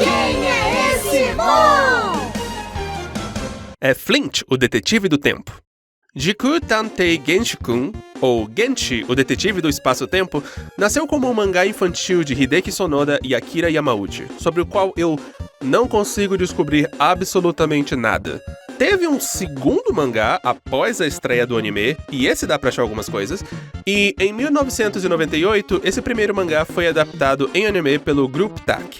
Quem é esse Mon? É Flint, o detetive do tempo. Jiku Tantei Genshi-kun, ou Genshi, o detetive do espaço-tempo, nasceu como um mangá infantil de Hideki Sonoda e Akira Yamauchi, sobre o qual eu não consigo descobrir absolutamente nada. Teve um segundo mangá após a estreia do anime, e esse dá pra achar algumas coisas, e em 1998, esse primeiro mangá foi adaptado em anime pelo Group Tak.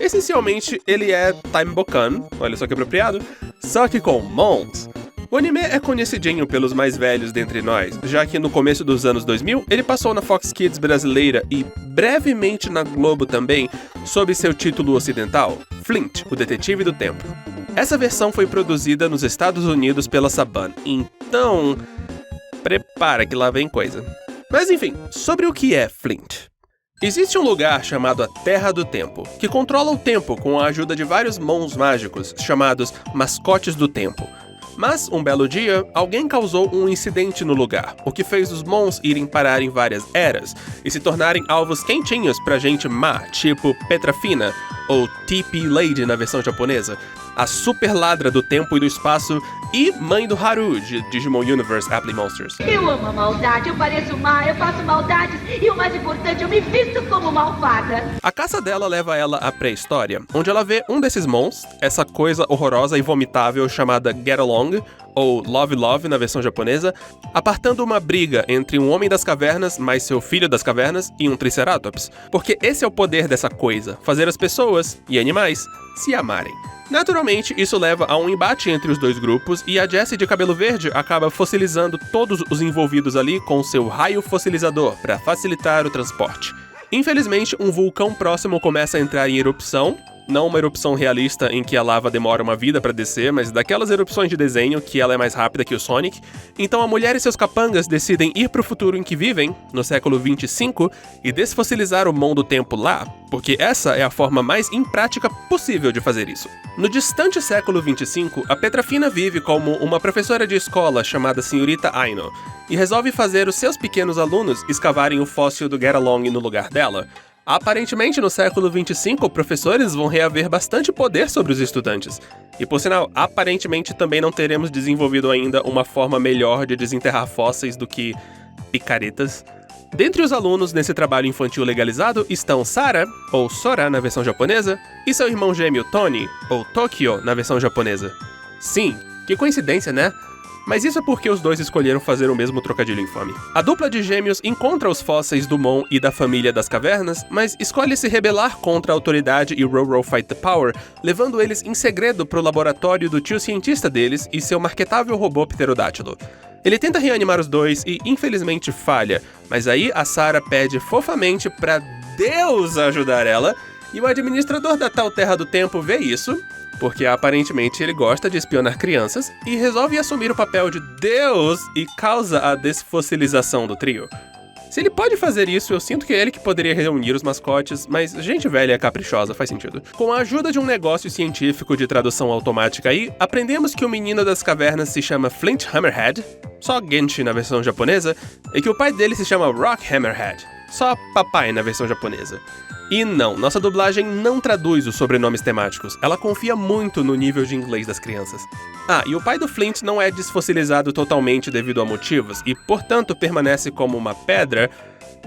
Essencialmente, ele é Time Bokan, olha só que apropriado, só que com Mons. O anime é conhecidinho pelos mais velhos dentre nós, já que no começo dos anos 2000 ele passou na Fox Kids brasileira e brevemente na Globo também, sob seu título ocidental, Flint, o Detetive do Tempo. Essa versão foi produzida nos Estados Unidos pela Saban, então prepara que lá vem coisa. Mas enfim, sobre o que é Flint. Existe um lugar chamado a Terra do Tempo, que controla o tempo com a ajuda de vários mons mágicos, chamados Mascotes do Tempo. Mas, um belo dia, alguém causou um incidente no lugar, o que fez os Mons irem parar em várias eras e se tornarem alvos quentinhos pra gente má, tipo Petrafina, ou TP Lady na versão japonesa, a super ladra do tempo e do espaço e mãe do Haru, de Digimon Universe Apply Monsters. Eu amo a maldade, eu pareço má, eu faço maldades e o mais importante, eu me visto como malvada. A caça dela leva ela à pré-história, onde ela vê um desses Mons, essa coisa horrorosa e vomitável chamada Get Along, ou Love Love na versão japonesa, apartando uma briga entre um homem das cavernas mais seu filho das cavernas e um Triceratops. Porque esse é o poder dessa coisa, fazer as pessoas e animais se amarem. Naturalmente, isso leva a um embate entre os dois grupos e a Jessie de cabelo verde acaba fossilizando todos os envolvidos ali com seu raio fossilizador para facilitar o transporte. Infelizmente, um vulcão próximo começa a entrar em erupção, não uma erupção realista em que a lava demora uma vida para descer, mas daquelas erupções de desenho que ela é mais rápida que o Sonic. Então a mulher e seus capangas decidem ir pro futuro em que vivem, no século 25, e desfossilizar o Mon do tempo lá, porque essa é a forma mais imprática possível de fazer isso. No distante século 25, a Petrafina vive como uma professora de escola chamada Senhorita Aino, e resolve fazer os seus pequenos alunos escavarem o fóssil do Get Along no lugar dela. Aparentemente, no século 25, professores vão reaver bastante poder sobre os estudantes. E, por sinal, aparentemente também não teremos desenvolvido ainda uma forma melhor de desenterrar fósseis do que picaretas. Dentre os alunos nesse trabalho infantil legalizado estão Sara, ou Sora na versão japonesa, e seu irmão gêmeo Tony, ou Tokyo na versão japonesa. Sim, que coincidência, né? Mas isso é porque os dois escolheram fazer o mesmo trocadilho infame. A dupla de gêmeos encontra os fósseis do Mon e da família das cavernas, mas escolhe se rebelar contra a autoridade e Roro Fight the Power, levando eles em segredo pro laboratório do tio cientista deles e seu marketável robô pterodátilo. Ele tenta reanimar os dois e, infelizmente, falha, mas aí a Sara pede fofamente pra Deus ajudar ela, e o administrador da tal Terra do Tempo vê isso, porque aparentemente ele gosta de espionar crianças, e resolve assumir o papel de Deus e causa a desfossilização do trio. Se ele pode fazer isso, eu sinto que é ele que poderia reunir os mascotes, mas gente velha é caprichosa, faz sentido. Com a ajuda de um negócio científico de tradução automática aí, aprendemos que o menino das cavernas se chama Flint Hammerhead, só Genshi na versão japonesa, e que o pai dele se chama Rock Hammerhead, só papai na versão japonesa. E não, nossa dublagem não traduz os sobrenomes temáticos, ela confia muito no nível de inglês das crianças. Ah, e o pai do Flint não é desfossilizado totalmente devido a motivos, e portanto permanece como uma pedra,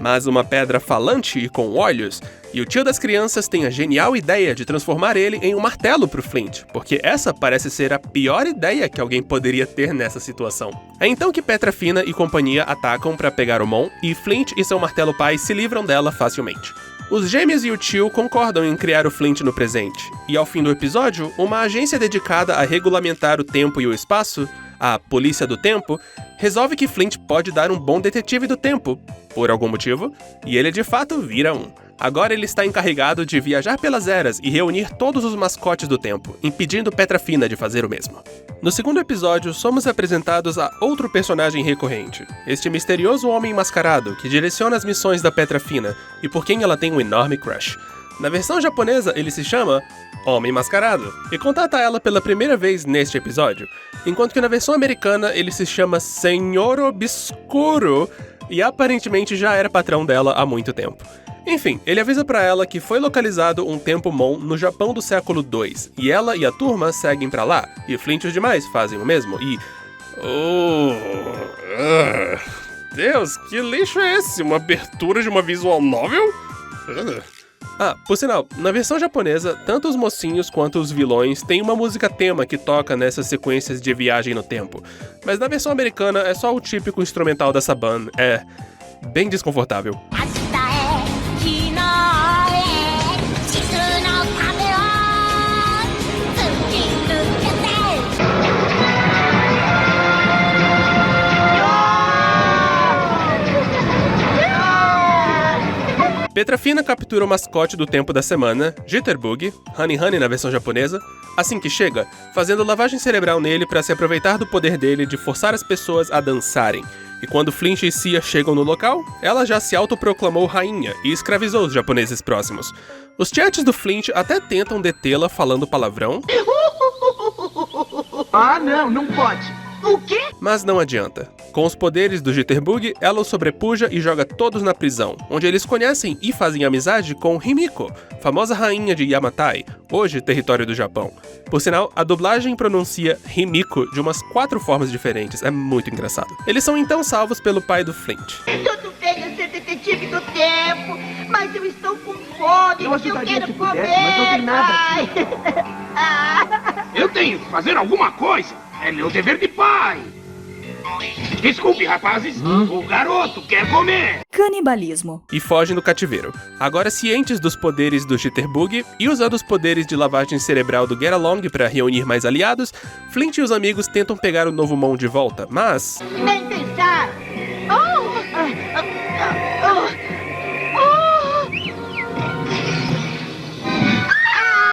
mas uma pedra falante e com olhos, e o tio das crianças tem a genial ideia de transformar ele em um martelo pro Flint, porque essa parece ser a pior ideia que alguém poderia ter nessa situação. É então que Petrafina e companhia atacam para pegar o Mon, e Flint e seu martelo pai se livram dela facilmente. Os gêmeos e o tio concordam em criar o Flint no presente, e ao fim do episódio, uma agência dedicada a regulamentar o tempo e o espaço, a Polícia do Tempo, resolve que Flint pode dar um bom detetive do tempo, por algum motivo, e ele de fato vira um. Agora ele está encarregado de viajar pelas eras e reunir todos os mascotes do tempo, impedindo Petrafina de fazer o mesmo. No segundo episódio, somos apresentados a outro personagem recorrente, este misterioso homem mascarado que direciona as missões da Petrafina e por quem ela tem um enorme crush. Na versão japonesa, ele se chama Homem Mascarado, e contata ela pela primeira vez neste episódio, enquanto que na versão americana ele se chama Senhor Obscuro, e aparentemente já era patrão dela há muito tempo. Enfim, ele avisa pra ela que foi localizado um templo Mon no Japão do século II, e ela e a turma seguem pra lá, e Flint e os demais fazem o mesmo, e... Deus, que lixo é esse? Uma abertura de uma visual novel? Por sinal, na versão japonesa, tanto os mocinhos quanto os vilões têm uma música tema que toca nessas sequências de viagem no tempo, mas na versão americana é só o típico instrumental da Saban, é bem desconfortável. Petrafina captura o mascote do tempo da semana, Jitterbug, Honey Honey na versão japonesa, assim que chega, fazendo lavagem cerebral nele para se aproveitar do poder dele de forçar as pessoas a dançarem. E quando Flint e Cia chegam no local, ela já se autoproclamou rainha e escravizou os japoneses próximos. Os chats do Flint até tentam detê-la falando palavrão. Não pode. O quê? Mas não adianta. Com os poderes do Jitterbug, ela os sobrepuja e joga todos na prisão, onde eles conhecem e fazem amizade com Himiko, famosa rainha de Yamatai, hoje território do Japão. Por sinal, a dublagem pronuncia Himiko de umas 4 formas diferentes, é muito engraçado. Eles são então salvos pelo pai do Flint. Tudo bem eu ser detetive do tempo, mas eu estou com fome. Eu ajudaria quero se pudesse, comer, mas não tem nada pai. Eu tenho que fazer alguma coisa. É meu dever de pai. Desculpe, rapazes. O garoto quer comer. Canibalismo. E fogem do cativeiro. Agora cientes dos poderes do Jitterbug e usando os poderes de lavagem cerebral do Get Along para reunir mais aliados, Flint e os amigos tentam pegar o novo Mon de volta, mas... Nem pensar.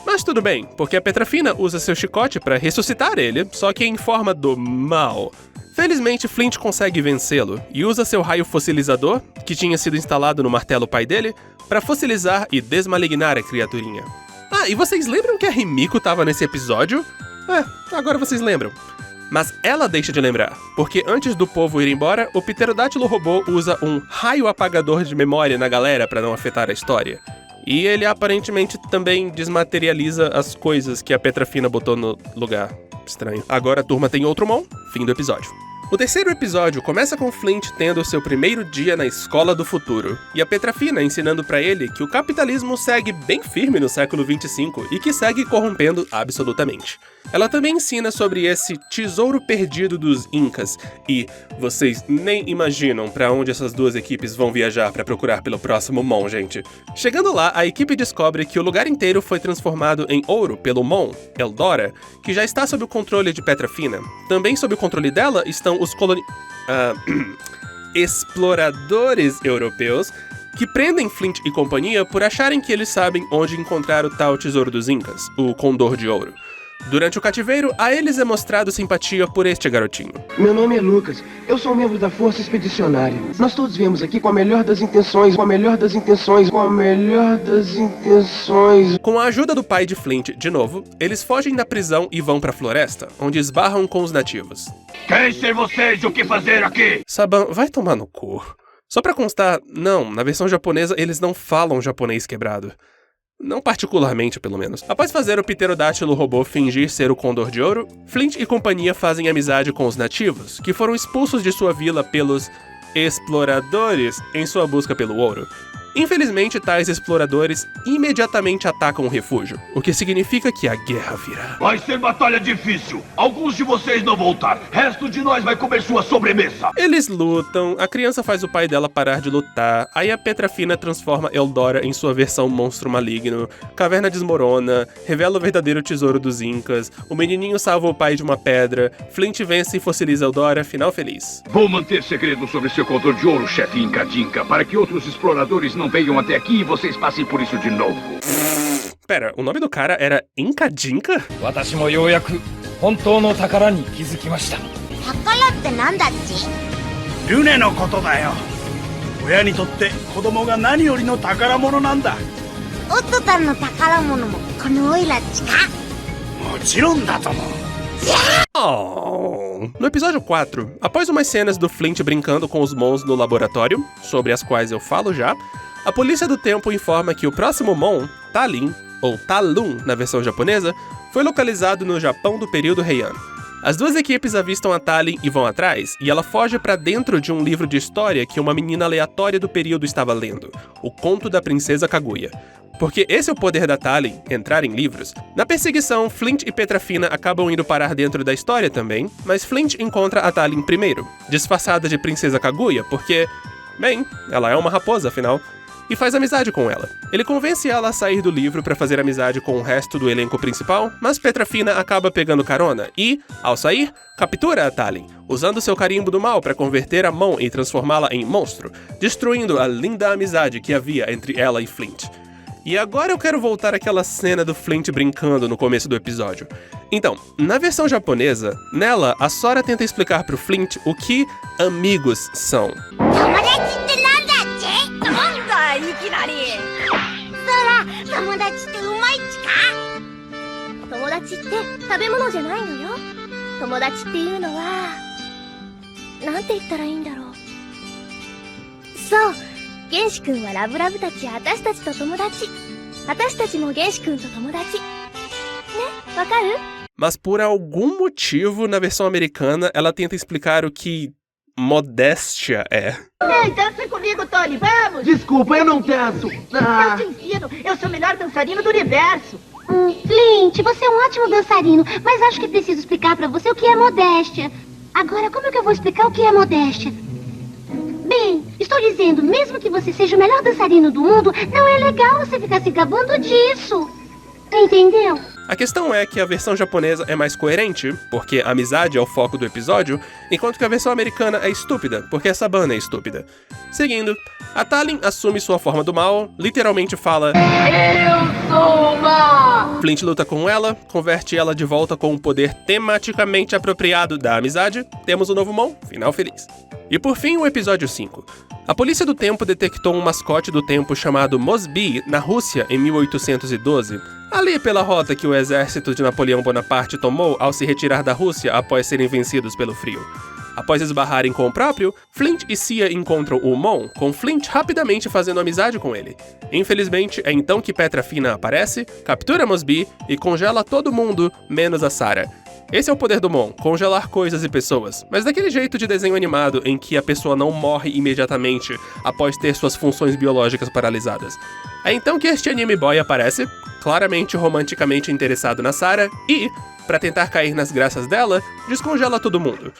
Mas tudo bem, porque a Petrafina usa seu chicote para ressuscitar ele, só que em forma do mal. Felizmente, Flint consegue vencê-lo e usa seu raio fossilizador, que tinha sido instalado no martelo pai dele, para fossilizar e desmalignar a criaturinha. E vocês lembram que a Himiko tava nesse episódio? Agora vocês lembram. Mas ela deixa de lembrar, porque antes do povo ir embora, o pterodátilo robô usa um raio apagador de memória na galera para não afetar a história. E ele aparentemente também desmaterializa as coisas que a Petrafina botou no lugar. Estranho. Agora a turma tem outro Mon, fim do episódio. O terceiro episódio começa com Flint tendo seu primeiro dia na escola do futuro, e a Petrafina ensinando pra ele que o capitalismo segue bem firme no século 25 e que segue corrompendo absolutamente. Ela também ensina sobre esse tesouro perdido dos Incas, e vocês nem imaginam pra onde essas duas equipes vão viajar pra procurar pelo próximo Mon, gente. Chegando lá, a equipe descobre que o lugar inteiro foi transformado em ouro pelo Mon, Eldora, que já está sob o controle de Petrafina. Também sob o controle dela estão os exploradores europeus que prendem Flint e companhia por acharem que eles sabem onde encontrar o tal tesouro dos Incas, o Condor de Ouro. Durante o cativeiro, a eles é mostrado simpatia por este garotinho. Meu nome é Lucas. Eu sou um membro da Força Expedicionária. Nós todos viemos aqui com a melhor das intenções, com a melhor das intenções, com a melhor das intenções. Com a ajuda do pai de Flint, de novo, eles fogem da prisão e vão pra floresta, onde esbarram com os nativos. Quem ser vocês e o que fazer aqui? Saban, vai tomar no cu. Só pra constar, não, na versão japonesa eles não falam japonês quebrado. Não particularmente, pelo menos. Após fazer o pterodátilo robô fingir ser o Condor de Ouro, Flint e companhia fazem amizade com os nativos, que foram expulsos de sua vila pelos exploradores em sua busca pelo ouro. Infelizmente, tais exploradores imediatamente atacam o refúgio, o que significa que a guerra virá. Vai ser batalha difícil. Alguns de vocês não vão lutar. Resto de nós vai comer sua sobremesa. Eles lutam, a criança faz o pai dela parar de lutar, aí a Petrafina transforma Eldora em sua versão monstro maligno, Caverna desmorona, revela o verdadeiro tesouro dos Incas, o menininho salva o pai de uma pedra, Flint vence e fossiliza Eldora, final feliz. Vou manter segredo sobre seu Condor de Ouro, chefe Inca Dinka, para que outros exploradores não venham até aqui e vocês passem por isso de novo. Pera, o nome do cara era Inca Dinka? 私もようやく本当の宝に気づきました。宝ってなんだっち？ルネのことだよ。親にとって子供が何よりの宝物なんだ。オットタンの宝物もこのオイラっちか？もちろんだと思う。No episódio 4, após umas cenas do Flint brincando com os Mons no laboratório, sobre as quais eu falo já, a polícia do tempo informa que o próximo Mon, Talin, ou Talun na versão japonesa, foi localizado no Japão do período Heian. As duas equipes avistam a Talin e vão atrás, e ela foge pra dentro de um livro de história que uma menina aleatória do período estava lendo, O Conto da Princesa Kaguya. Porque esse é o poder da Talin, entrar em livros. Na perseguição, Flint e Petrafina acabam indo parar dentro da história também, mas Flint encontra a Talin primeiro, disfarçada de Princesa Kaguya, porque, bem, ela é uma raposa, afinal, e faz amizade com ela. Ele convence ela a sair do livro para fazer amizade com o resto do elenco principal, mas Petrafina acaba pegando carona e, ao sair, captura a Talin, usando seu carimbo do mal para converter a Mon e transformá-la em monstro, destruindo a linda amizade que havia entre ela e Flint. E agora eu quero voltar àquela cena do Flint brincando no começo do episódio. Então, na versão japonesa, nela, a Sora tenta explicar pro Flint o que amigos são. 友達ってうまいっちか？友達って食べ物じゃないのよ。友達っていうのはなんて言ったらいいんだろう。そう、原始くんはラブラブたち私たちと友達。私たちも原始くんと友達。ね、わかる？ Mas por algum motivo, na versão americana, ela tenta explicar o que modéstia é. Ei, dança comigo, Tony, vamos! Desculpa, eu não danço. Eu te ensino, eu sou o melhor dançarino do universo. Flint, você é um ótimo dançarino, mas acho que preciso explicar pra você o que é modéstia. Agora, como é que eu vou explicar o que é modéstia? Bem, estou dizendo, mesmo que você seja o melhor dançarino do mundo, não é legal você ficar se gabando disso. Entendeu? A questão é que a versão japonesa é mais coerente, porque a amizade é o foco do episódio, enquanto que a versão americana é estúpida, porque a Sabana é estúpida. Seguindo, a Talin assume sua forma do mal, literalmente fala "Eu sou má!". Flint luta com ela, converte ela de volta com um poder tematicamente apropriado da amizade, temos o novo Mon, final feliz. E por fim, o episódio 5. A polícia do tempo detectou um mascote do tempo chamado Mosby na Rússia em 1812, ali pela rota que o exército de Napoleão Bonaparte tomou ao se retirar da Rússia após serem vencidos pelo frio. Após esbarrarem com o próprio, Flint e Cia encontram o Mon, com Flint rapidamente fazendo amizade com ele. Infelizmente, é então que Petrafina aparece, captura Mosby e congela todo mundo, menos a Sarah. Esse é o poder do Mon, congelar coisas e pessoas, mas daquele jeito de desenho animado em que a pessoa não morre imediatamente após ter suas funções biológicas paralisadas. É então que este anime boy aparece, claramente romanticamente interessado na Sarah e, para tentar cair nas graças dela, descongela todo mundo.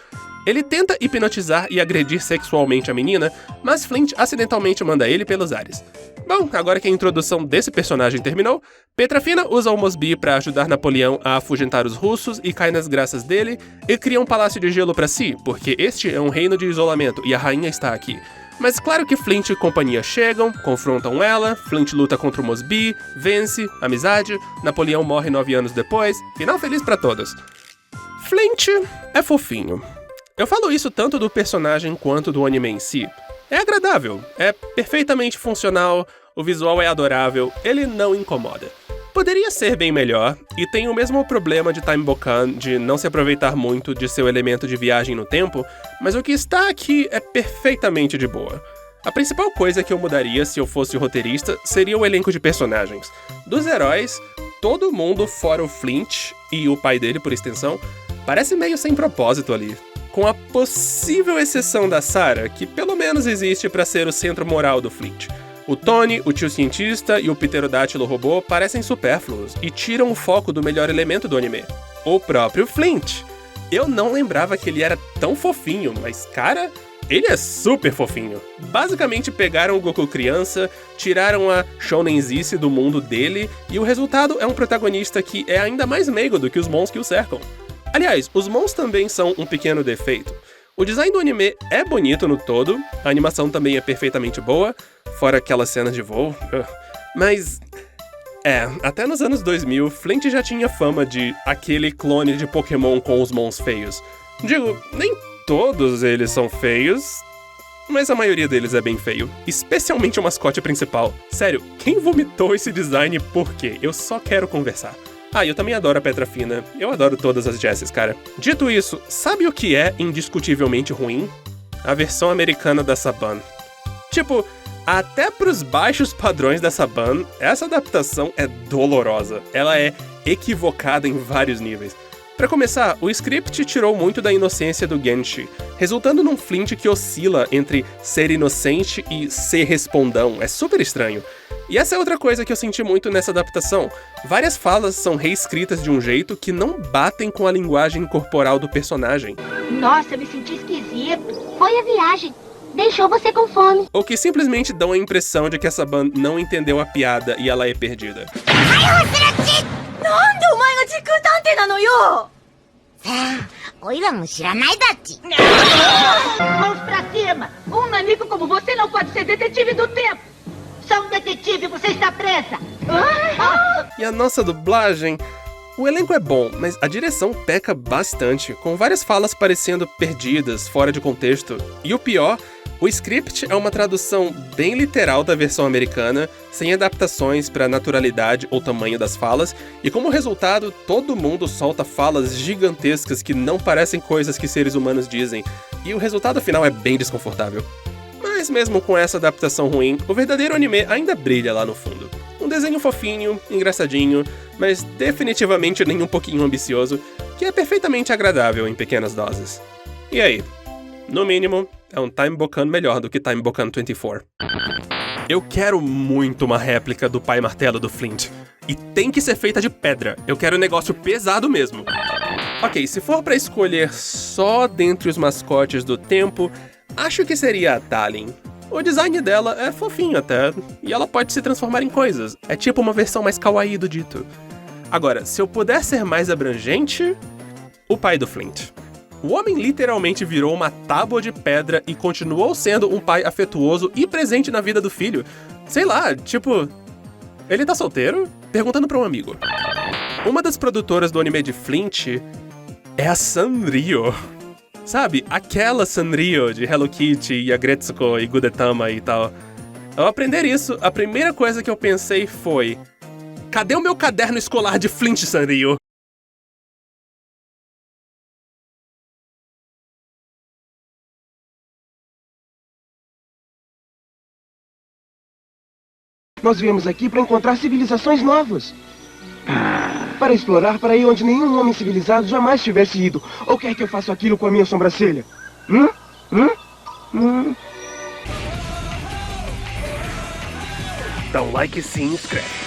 Ele tenta hipnotizar e agredir sexualmente a menina, mas Flint acidentalmente manda ele pelos ares. Bom, agora que a introdução desse personagem terminou, Petrafina usa o Mosby para ajudar Napoleão a afugentar os russos e cai nas graças dele, e cria um palácio de gelo para si, porque este é um reino de isolamento e a rainha está aqui. Mas claro que Flint e companhia chegam, confrontam ela, Flint luta contra o Mosby, vence, amizade, Napoleão morre 9 anos depois, final feliz para todos. Flint é fofinho. Eu falo isso tanto do personagem quanto do anime em si. É agradável, é perfeitamente funcional, o visual é adorável, ele não incomoda. Poderia ser bem melhor, e tem o mesmo problema de Time Bokan de não se aproveitar muito de seu elemento de viagem no tempo, mas o que está aqui é perfeitamente de boa. A principal coisa que eu mudaria se eu fosse o roteirista seria o elenco de personagens. Dos heróis, todo mundo fora o Flint, e o pai dele por extensão, parece meio sem propósito ali. Com a possível exceção da Sarah, que pelo menos existe para ser o centro moral do Flint. O Tony, o tio cientista e o pterodátilo robô parecem supérfluos e tiram o foco do melhor elemento do anime, o próprio Flint. Eu não lembrava que ele era tão fofinho, mas cara, ele é super fofinho. Basicamente pegaram o Goku criança, tiraram a shonenzice do mundo dele e o resultado é um protagonista que é ainda mais meigo do que os Mons que o cercam. Aliás, os Mons também são um pequeno defeito. O design do anime é bonito no todo, a animação também é perfeitamente boa, fora aquelas cenas de voo, mas... até nos anos 2000, Flint já tinha fama de aquele clone de Pokémon com os Mons feios. Digo, nem todos eles são feios, mas a maioria deles é bem feio, especialmente o mascote principal. Sério, quem vomitou esse design e por quê? Eu só quero conversar. Ah, eu também adoro a Petrafina. Eu adoro todas as Jesses, cara. Dito isso, sabe o que é indiscutivelmente ruim? A versão americana da Saban. Tipo, Até pros baixos padrões da Saban, essa adaptação é dolorosa. Ela é equivocada em vários níveis. Pra começar, o script tirou muito da inocência do Genshi, resultando num Flint que oscila entre ser inocente e ser respondão. É super estranho. E essa é outra coisa que eu senti muito nessa adaptação. Várias falas são reescritas de um jeito que não batem com a linguagem corporal do personagem. Nossa, eu me senti esquisito. Foi a viagem. Deixou você com fome. Ou que simplesmente dão a impressão de que essa Saban não entendeu a piada e ela é perdida. Mãos pra cima! Um nanico como você não pode ser detetive do tempo! Só um detetive, você está presa! E a nossa dublagem? O elenco é bom, mas a direção peca bastante, com várias falas parecendo perdidas, fora de contexto. E o pior, o script é uma tradução bem literal da versão americana, sem adaptações para a naturalidade ou tamanho das falas, e como resultado, todo mundo solta falas gigantescas que não parecem coisas que seres humanos dizem, e o resultado final é bem desconfortável. Mas mesmo com essa adaptação ruim, o verdadeiro anime ainda brilha lá no fundo. Um desenho fofinho, engraçadinho, mas definitivamente nem um pouquinho ambicioso, que é perfeitamente agradável em pequenas doses. E aí? No mínimo, é um Time Bokan melhor do que Time Bokan 24. Eu quero muito uma réplica do pai martelo do Flint. E tem que ser feita de pedra. Eu quero um negócio pesado mesmo. Ok, se for pra escolher só dentre os mascotes do tempo, acho que seria a Talin. O design dela é fofinho até, e ela pode se transformar em coisas. É tipo uma versão mais kawaii do dito. Agora, se eu puder ser mais abrangente, o pai do Flint. O homem literalmente virou uma tábua de pedra e continuou sendo um pai afetuoso e presente na vida do filho. Sei lá, tipo... Ele tá solteiro? Perguntando pra um amigo. Uma das produtoras do anime de Flint é a Sanrio. Sabe, aquela Sanrio de Hello Kitty e Agretsuko e Gudetama e tal. Ao aprender isso, a primeira coisa que eu pensei foi... Cadê o meu caderno escolar de Flint, Sanrio? Nós viemos aqui para encontrar civilizações novas. Para explorar para ir onde nenhum homem civilizado jamais tivesse ido. Ou quer que eu faça aquilo com a minha sobrancelha? Don't like it, se inscreve.